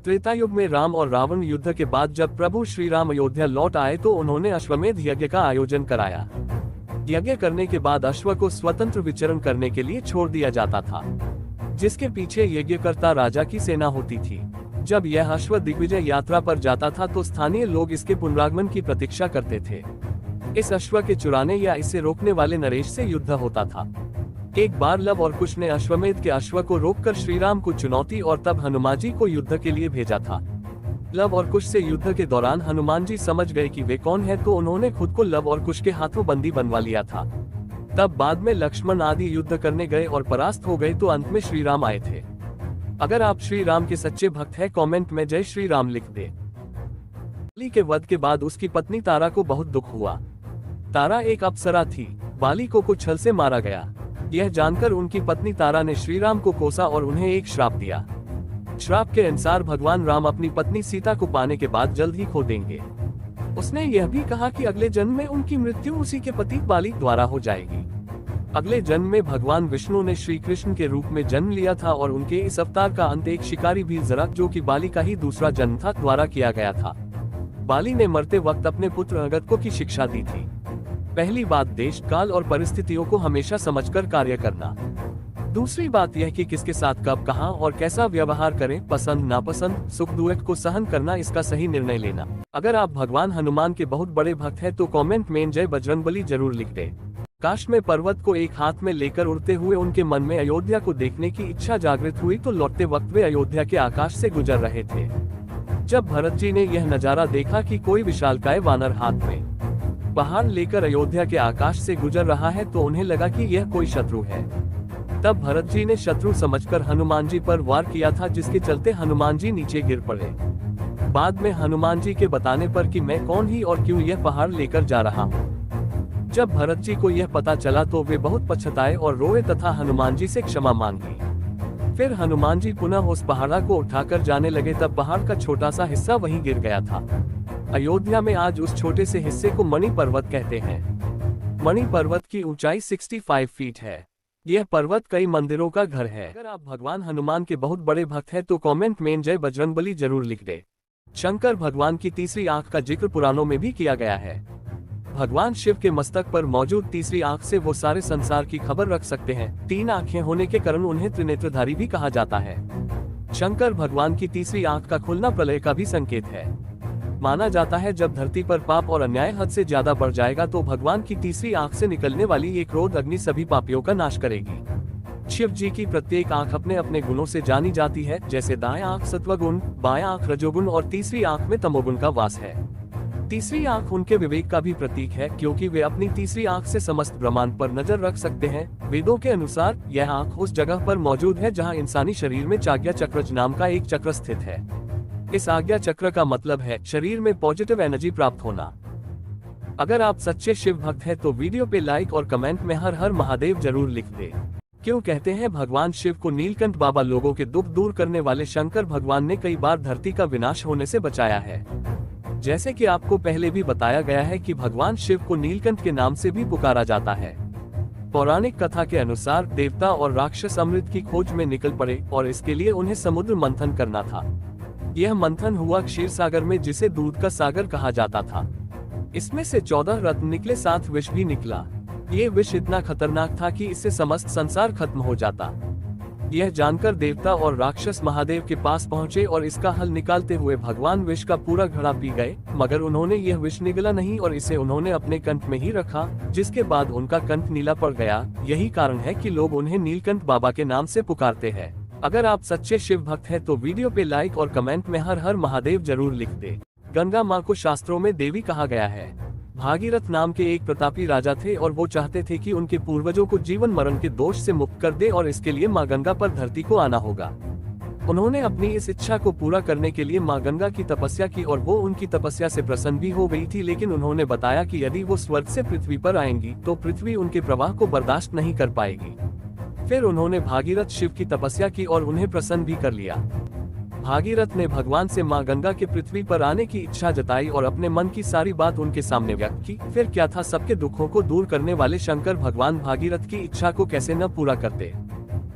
त्रेता युग में राम और रावण युद्ध के बाद जब प्रभु श्री राम अयोध्या लौट आए तो उन्होंने अश्वमेध यज्ञ का आयोजन कराया। यज्ञ करने के बाद अश्व को स्वतंत्र विचरण करने के लिए छोड़ दिया जाता था, जिसके पीछे यज्ञकर्ता राजा की सेना होती थी। जब यह अश्व दिग्विजय यात्रा पर जाता था तो स्थानीय लोग इसके पुनरागमन की प्रतीक्षा करते थे। इस अश्व के चुराने या इसे रोकने वाले नरेश से युद्ध होता था। एक बार लव और कुश ने अश्वमेध के अश्व को रोककर श्रीराम को चुनौती और तब हनुमान जी को युद्ध के लिए भेजा था। लव और कुश से युद्ध के दौरान हनुमान जी समझ गए कि वे कौन है, तो उन्होंने खुद को लव और कुश के हाथों बंदी बनवा लिया था। तब बाद में लक्ष्मण आदि युद्ध करने गए और परास्त हो गए तो अंत में श्री राम आए थे। अगर आप श्री राम के सच्चे भक्त हैं, कमेंट में जय श्री राम लिख दे। बाली के वध के बाद उसकी पत्नी तारा को बहुत दुख हुआ। तारा एक अप्सरा थी, बाली को कुछ छल से मारा गया। यह जानकर उनकी पत्नी तारा ने श्री राम को कोसा और उन्हें एक श्राप दिया। श्राप के अनुसार भगवान राम अपनी पत्नी सीता को पाने के बाद जल्द ही खो देंगे। उसने यह भी कहा कि अगले जन्म में उनकी मृत्यु उसी के पति बाली द्वारा हो जाएगी। अगले जन्म में भगवान विष्णु ने श्री कृष्ण के रूप में जन्म लिया था और उनके इस अवतार का अंत एक शिकारी भीलजरा, जो कि बाली का ही दूसरा जन्म था, द्वारा किया गया था। बाली ने मरते वक्त अपने पुत्र अंगद को की शिक्षा दी थी। पहली बात, देश काल और परिस्थितियों को हमेशा समझकर कार्य करना। दूसरी बात यह कि किसके साथ कब कहां और कैसा व्यवहार करें, पसंद नापसंद, सुख दुख को सहन करना, इसका सही निर्णय लेना। अगर आप भगवान हनुमान के बहुत बड़े भक्त हैं तो कमेंट में जय बजरंगबली जरूर लिख दें। काश में पर्वत को एक हाथ में लेकर उड़ते हुए उनके मन में अयोध्या को देखने की इच्छा जागृत हुई तो लौटते वक्त वे अयोध्या के आकाश से गुजर रहे थे। जब भरत जी ने यह नजारा देखा कि कोई विशालकाय वानर हाथ में पहाड़ लेकर अयोध्या के आकाश से गुजर रहा है तो उन्हें लगा कि यह कोई शत्रु है। तब भरत जी ने शत्रु समझकर हनुमान जी पर वार किया था, जिसके चलते हनुमान जी नीचे गिर पड़े। बाद में हनुमान जी के बताने पर कि मैं कौन ही और क्यों यह पहाड़ लेकर जा रहा हूँ। जब भरत जी को यह पता चला तो वे बहुत पछताए और रोए तथा हनुमान जी से क्षमा मांगी। फिर हनुमान जी पुनः उस पहाड़ को उठाकर जाने लगे, तब पहाड़ का छोटा सा हिस्सा वहीं गिर गया था। अयोध्या में आज उस छोटे से हिस्से को मणि पर्वत कहते हैं। मणि पर्वत की ऊंचाई 65 फीट है। यह पर्वत कई मंदिरों का घर है। अगर आप भगवान हनुमान के बहुत बड़े भक्त हैं तो कमेंट में जय बजरंगबली जरूर लिख दे। शंकर भगवान की तीसरी आंख का जिक्र पुराणों में भी किया गया है। भगवान शिव के मस्तक पर मौजूद तीसरी आंख से वो सारे संसार की खबर रख सकते हैं। 3 आंखें होने के कारण उन्हें त्रिनेत्रधारी भी कहा जाता है। शंकर भगवान की तीसरी आंख का खुलना प्रलय का भी संकेत है। माना जाता है जब धरती पर पाप और अन्याय हद से ज्यादा बढ़ जाएगा तो भगवान की तीसरी आंख से निकलने वाली ये क्रोध अग्नि सभी पापियों का नाश करेगी। शिव जी की प्रत्येक आंख अपने अपने गुणों से जानी जाती है, जैसे दाएं आंख सत्वगुण, बाएं आंख रजोगुण और तीसरी आंख में तमोगुण का वास है। तीसरी आंख उनके विवेक का भी प्रतीक है, क्योंकि वे अपनी तीसरी आंख से समस्त ब्रह्मांड पर नजर रख सकते हैं। वेदों के अनुसार यह आंख उस जगह पर मौजूद है जहां इंसानी शरीर में चाज्ञा चक्रज नाम का एक चक्र स्थित है। इस आज्ञा चक्र का मतलब है शरीर में पॉजिटिव एनर्जी प्राप्त होना। अगर आप सच्चे शिव भक्त हैं तो वीडियो पे लाइक और कमेंट में हर हर महादेव जरूर लिख दे। क्यों कहते हैं भगवान शिव को नीलकंठ बाबा? लोगों के दुख दूर करने वाले शंकर भगवान ने कई बार धरती का विनाश होने से बचाया है। जैसे कि आपको पहले भी बताया गया है कि भगवान शिव को नीलकंठ के नाम से भी पुकारा जाता है। पौराणिक कथा के अनुसार देवता और राक्षस अमृत की खोज में निकल पड़े और इसके लिए उन्हें समुद्र मंथन करना था। यह मंथन हुआ क्षीर सागर में, जिसे दूध का सागर कहा जाता था। इसमें से 14 रत्न निकले, 7 विष भी निकला। ये विष इतना खतरनाक था कि इससे समस्त संसार खत्म हो जाता। यह जानकर देवता और राक्षस महादेव के पास पहुंचे और इसका हल निकालते हुए भगवान विष का पूरा घड़ा पी गए, मगर उन्होंने यह विष निगला नहीं और इसे उन्होंने अपने कंठ में ही रखा, जिसके बाद उनका कंठ नीला पड़ गया। यही कारण है कि लोग उन्हें नीलकंठ बाबा के नाम से पुकारते हैं। अगर आप सच्चे शिव भक्त हैं तो वीडियो पे लाइक और कमेंट में हर हर महादेव जरूर लिख दे। गंगा माँ को शास्त्रों में देवी कहा गया है। भागीरथ नाम के एक प्रतापी राजा थे और वो चाहते थे कि उनके पूर्वजों को जीवन मरण के दोष से मुक्त कर दे और इसके लिए माँ गंगा पर धरती को आना होगा। उन्होंने अपनी इस इच्छा को पूरा करने के लिए माँ गंगा की तपस्या की और वो उनकी तपस्या से प्रसन्न भी हो गई थी, लेकिन उन्होंने बताया कि यदि वो स्वर्ग से पृथ्वी पर आएंगी तो पृथ्वी उनके प्रवाह को बर्दाश्त नहीं कर पाएगी। फिर उन्होंने भागीरथ शिव की तपस्या की और उन्हें प्रसन्न भी कर लिया। भागीरथ ने भगवान से मां गंगा के पृथ्वी पर आने की इच्छा जताई और अपने मन की सारी बात उनके सामने व्यक्त की। फिर क्या था, सबके दुखों को दूर करने वाले शंकर भगवान भागीरथ की इच्छा को कैसे न पूरा करते।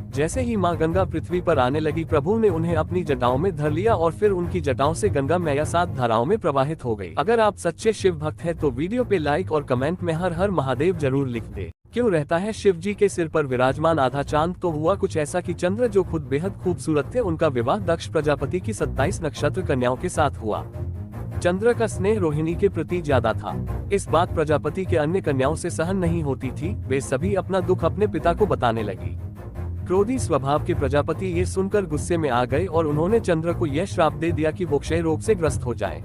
जैसे ही मां गंगा पृथ्वी पर आने लगी, प्रभु ने उन्हें अपनी जटाओं में धर लिया और फिर उनकी जटाओं से गंगा मैया 7 धाराओं में प्रवाहित हो गई। अगर आप सच्चे शिव भक्त हैं तो वीडियो पे लाइक और कमेंट में हर हर महादेव जरूर लिख दे। क्यों रहता है शिव जी के सिर पर विराजमान आधा चांद? तो हुआ कुछ ऐसा कि चंद्र जो खुद बेहद खूबसूरत थे, उनका विवाह दक्ष प्रजापति की 27 नक्षत्र कन्याओं के साथ हुआ। चंद्र का स्नेह रोहिणी के प्रति ज्यादा था। इस बात प्रजापति के अन्य कन्याओं से सहन नहीं होती थी। वे सभी अपना दुख अपने पिता को बताने लगी। क्रोधी स्वभाव के प्रजापति ये सुनकर गुस्से में आ गए और उन्होंने चंद्र को यह श्राप दे दिया कि वो क्षय रोग से ग्रस्त हो जाए।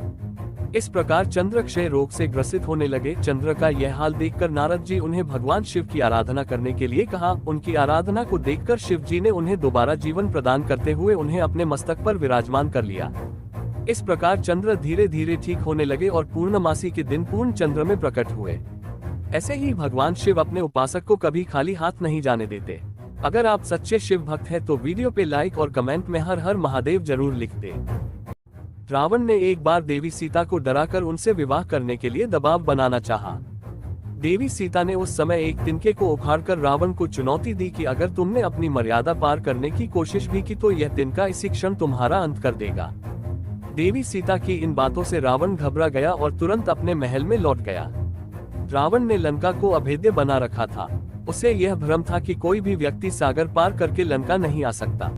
इस प्रकार चंद्र क्षय रोग से ग्रसित होने लगे। चंद्र का यह हाल देखकर नारद जी उन्हें भगवान शिव की आराधना करने के लिए कहा। उनकी आराधना को देखकर शिव जी ने उन्हें दोबारा जीवन प्रदान करते हुए उन्हें अपने मस्तक पर विराजमान कर लिया। इस प्रकार चंद्र धीरे धीरे ठीक होने लगे और पूर्णमासी के दिन पूर्ण चंद्र में प्रकट हुए। ऐसे ही भगवान शिव अपने उपासक को कभी खाली हाथ नहीं जाने देते। अगर आप सच्चे शिव भक्त हैं तो वीडियो पे लाइक और कमेंट में हर हर महादेव जरूर लिख दे। रावण ने एक बार देवी सीता को डराकर उनसे विवाह करने के लिए दबाव बनाना चाहा। देवी सीता ने उस समय एक तिनके को उखाड़कर रावण को चुनौती दी कि अगर तुमने अपनी मर्यादा पार करने की कोशिश भी की तो यह तिनका इसी क्षण तुम्हारा अंत कर देगा। देवी सीता की इन बातों से रावण घबरा गया और तुरंत अपने महल में लौट गया। रावण ने लंका को अभेद्य बना रखा था। उसे यह भ्रम था कि कोई भी व्यक्ति सागर पार करके लंका नहीं आ सकता।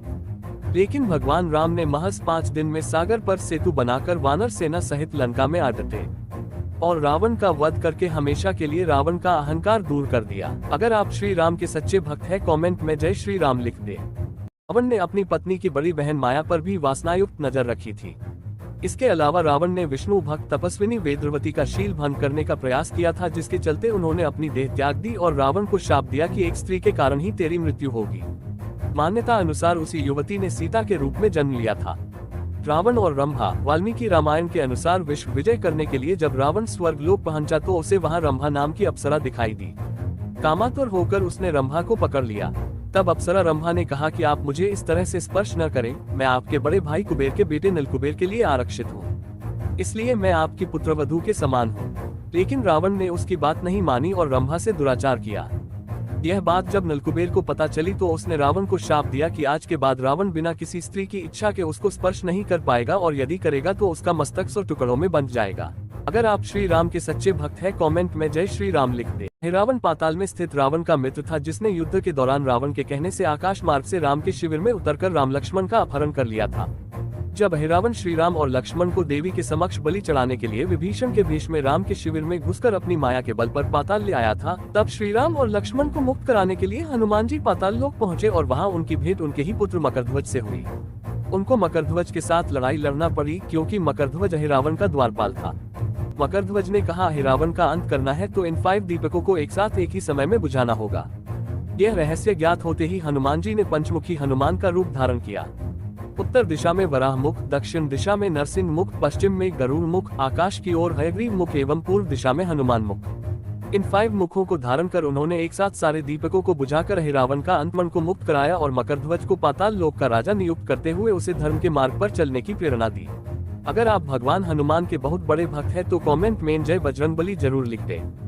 लेकिन भगवान राम ने महज 5 दिन में सागर पर सेतु बनाकर वानर सेना सहित लंका में आ डटे और रावण का वध करके हमेशा के लिए रावण का अहंकार दूर कर दिया। अगर आप श्री राम के सच्चे भक्त हैं, कमेंट में जय श्री राम लिख दे। रावण ने अपनी पत्नी की बड़ी बहन माया पर भी वासनायुक्त नजर रखी थी। इसके अलावा रावण ने विष्णु भक्त तपस्विनी वेदवती का शील भंग करने का प्रयास किया था, जिसके चलते उन्होंने अपनी देह त्याग दी और रावण को शाप दिया कि एक स्त्री के कारण ही तेरी मृत्यु होगी। मान्यता अनुसार उसी युवती ने सीता के रूप में जन्म लिया था। रावण और रंभा। वाल्मीकि रामायण के अनुसार विश्व विजय करने के लिए जब रावण स्वर्ग लोक पहुंचा तो उसे वहां रंभा नाम की अप्सरा दिखाई दी। कामातुर होकर उसने रंभा को पकड़ लिया। तब अप्सरा रंभा ने कहा कि आप मुझे इस तरह से स्पर्श न करें, मैं आपके बड़े भाई कुबेर के बेटे नीलकुबेर के लिए आरक्षित हूँ, इसलिए मैं आपकी पुत्रवधू के समान हूँ। लेकिन रावण ने उसकी बात नहीं मानी और रंभा से दुराचार किया। यह बात जब नीलकुबेर को पता चली तो उसने रावण को शाप दिया कि आज के बाद रावण बिना किसी स्त्री की इच्छा के उसको स्पर्श नहीं कर पाएगा और यदि करेगा तो उसका मस्तक 100 टुकड़ों में बंट जाएगा। अगर आप श्री राम के सच्चे भक्त हैं, कमेंट में जय श्री राम लिख दे। हिरावन पाताल में स्थित रावण का मित्र था, जिसने युद्ध के दौरान रावण के कहने से आकाश मार्ग से राम के शिविर में उतरकर राम लक्ष्मण का अपहरण कर लिया था। जब हिरावन श्री राम और लक्ष्मण को देवी के समक्ष बलि चढ़ाने के लिए विभीषण के भेष में राम के शिविर में घुसकर अपनी माया के बल पर पाताल ले आया था, तब श्री राम और लक्ष्मण को मुक्त कराने के लिए हनुमान जी पाताल लोक पहुँचे और वहाँ उनकी भेंट उनके ही पुत्र मकरध्वज से हुई। उनको मकरध्वज के साथ लड़ाई लड़ना पड़ी, क्योंकि मकरध्वज हिरावन का द्वारपाल था। मकरध्वज ने कहा, हिरावन का अंत करना है तो इन 5 दीपकों को एक साथ एक ही समय में बुझाना होगा। यह रहस्य ज्ञात होते ही हनुमान जी ने पंचमुखी हनुमान का रूप धारण किया। उत्तर दिशा में वराह मुख, दक्षिण दिशा में नरसिंह मुख, पश्चिम में गरुड़ मुख, आकाश की ओर हयग्रीव मुख एवं पूर्व दिशा में हनुमान मुख। इन 5 मुखों को धारण कर उन्होंने एक साथ सारे दीपकों को बुझाकर हिरावन का अंतमन को मुक्त कराया और मकरध्वज को पाताल लोक का राजा नियुक्त करते हुए उसे धर्म के मार्ग पर चलने की प्रेरणा दी। अगर आप भगवान हनुमान के बहुत बड़े भक्त हैं तो कमेंट में जय बजरंगबली जरूर लिख दें।